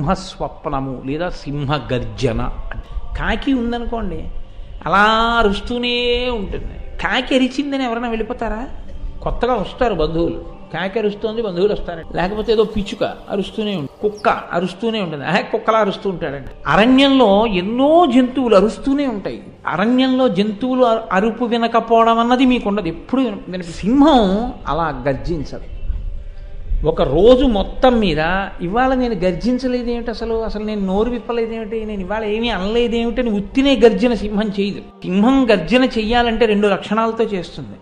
సింహస్వప్నము లేదా సింహ గర్జన. కాకి ఉందనుకోండి, అలా అరుస్తూనే ఉంటుంది. కాకి అరిచిందని ఎవరైనా వెళ్ళిపోతారా? కొత్తగా వస్తారు బంధువులు, కాకి అరుస్తోంది బంధువులు వస్తారండి. లేకపోతే ఏదో పిచ్చుక అరుస్తూనే ఉంటుంది, కుక్క అరుస్తూనే ఉంటుంది, కుక్కలా అరుస్తూ ఉంటాడండి. అరణ్యంలో ఎన్నో జంతువులు అరుస్తూనే ఉంటాయి. అరణ్యంలో జంతువులు అరుపు వినకపోవడం అన్నది మీకు ఉండదు, ఎప్పుడు సింహం అలా గర్జించదు. ఒక రోజు మొత్తం మీద ఇవాళ నేను గర్జించలేదేమిటి, అసలు నేను నోరు విప్పలేదేమిటి, నేను ఇవాళ ఏమీ అనలేదేమిటి అని ఉత్తినే గర్జన సింహం చేయదు. సింహం గర్జన చెయ్యాలంటే 2 లక్షణాలతో చేస్తుంది.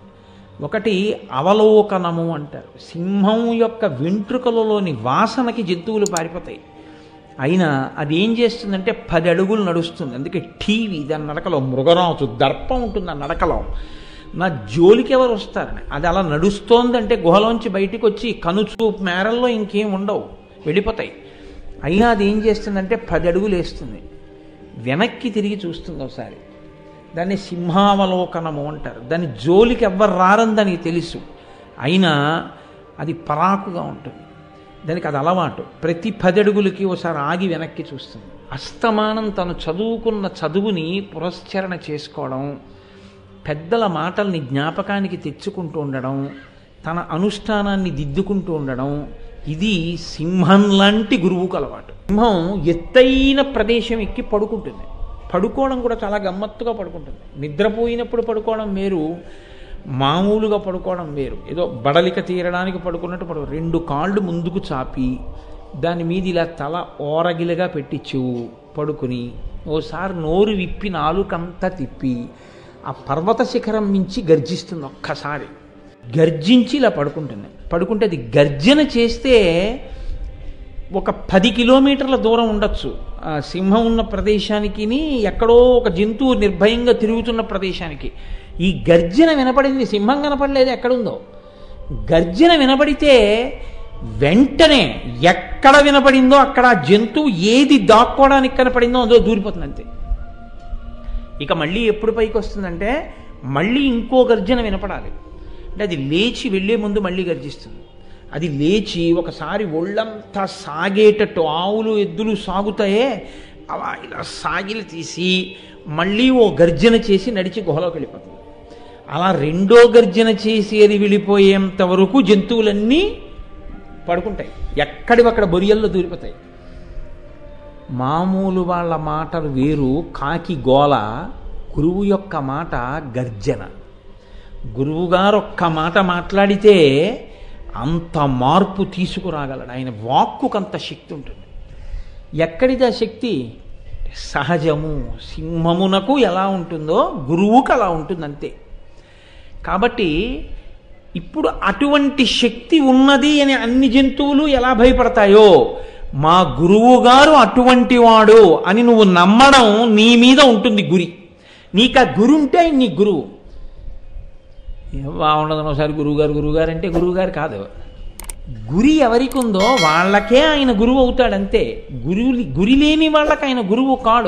ఒకటి అవలోకనము అంటారు. సింహం యొక్క వెంట్రుకలలోని వాసనకి జంతువులు పారిపోతాయి. అయినా అది ఏం చేస్తుందంటే 10 అడుగులు నడుస్తుంది. అందుకే టీవీ దాని నడకలో మృగరాజు దర్పం ఉంటుంది ఆ నడకలో. నా జోలికి ఎవరు వస్తారని అది అలా నడుస్తోందంటే గుహలోంచి బయటికి వచ్చి కనుచూపు మేరల్లో ఇంకేం ఉండవు, వెళ్ళిపోతాయి. అయినా అది ఏం చేస్తుందంటే 10 అడుగులు వేస్తుంది, వెనక్కి తిరిగి చూస్తుంది ఒకసారి. దాన్ని సింహావలోకనము అంటారు. దాని జోలికి ఎవ్వరు రారని దానికి తెలుసు, అయినా అది పరాకుగా ఉంటుంది. దానికి అది అలవాటు. ప్రతి 10 అడుగులకి ఒకసారి ఆగి వెనక్కి చూస్తుంది. అస్తమానం తను చదువుకున్న చదువుని పురస్చరణ చేసుకోవడం, పెద్దల మాటల్ని జ్ఞాపకానికి తెచ్చుకుంటూ ఉండడం, తన అనుష్ఠానాన్ని దిద్దుకుంటూ ఉండడం, ఇది సింహం లాంటి గురువుకు అలవాటు. సింహం ఎత్తైన ప్రదేశం ఎక్కి పడుకుంటుంది. పడుకోవడం కూడా చాలా గమ్మత్తుగా పడుకుంటుంది. నిద్రపోయినప్పుడు పడుకోవడం వేరు, మామూలుగా పడుకోవడం వేరు. ఏదో బడలిక తీరడానికి పడుకున్నట్టు 2 కాళ్ళు ముందుకు చాపి దాని మీద ఇలా తల ఓరగిలిగా పెట్టి చెవు పడుకుని ఓసారి నోరు విప్పి నాలుకంతా తిప్పి ఆ పర్వత శిఖరం మించి గర్జిస్తుంది. ఒక్కసారి గర్జించి ఇలా పడుకుంటుంది. పడుకుంటే అది గర్జన చేస్తే ఒక 10 కిలోమీటర్ల దూరం ఉండొచ్చు ఆ సింహం ఉన్న ప్రదేశానికి, ఎక్కడో ఒక జంతువు నిర్భయంగా తిరుగుతున్న ప్రదేశానికి. ఈ గర్జన వినపడింది, సింహం కనపడలేదు ఎక్కడుందో. గర్జన వినపడితే వెంటనే ఎక్కడ వినపడిందో అక్కడ ఆ జంతువు ఏది దాక్కోవడానికి కనపడిందో అందులో దూరిపోతుంది అంతే. ఇక మళ్ళీ ఎప్పుడు పైకి వస్తుందంటే మళ్ళీ ఇంకో గర్జన వినపడాలి. అంటే అది లేచి వెళ్ళే ముందు మళ్ళీ గర్జిస్తుంది. అది లేచి ఒకసారి ఒళ్ళంతా సాగేటట్టు, ఆవులు ఎద్దులు సాగుతాయే అలా ఇలా సాగిలు తీసి మళ్ళీ ఓ గర్జన చేసి నడిచి గుహలోకి వెళ్ళిపోతుంది. అలా 2వ గర్జన చేసి అది వెళ్ళిపోయేంత వరకు జంతువులన్నీ పడుకుంటాయి, ఎక్కడివక్కడ బొరియల్లో దూరిపోతాయి. మామూలు వాళ్ళ మాటలు వేరు, కాకి గోల. గురువు యొక్క మాట గర్జన. గురువుగారు ఒక్క మాట మాట్లాడితే అంత మార్పు తీసుకురాగలడు. ఆయన వాక్కుకంత శక్తి ఉంటుంది. ఎక్కడిది ఆ శక్తి? సహజము. సింహమునకు ఎలా ఉంటుందో గురువుకు అలా ఉంటుంది అంతే. కాబట్టి ఇప్పుడు అటువంటి శక్తి ఉన్నది అని అన్ని జంతువులు ఎలా భయపడతాయో, మా గురువు గారు అటువంటి వాడు అని నువ్వు నమ్మడం నీ మీద ఉంటుంది గురి. నీకు ఆ గురు ఉంటే ఆయన నీ గురువు. బాగుండదు ఒకసారి గురువుగారు అంటే గురువుగారు కాదు. గురి ఎవరికి ఉందో వాళ్ళకే ఆయన గురువు అవుతాడంతే. గురి లేని వాళ్ళకి ఆయన గురువు కాడు.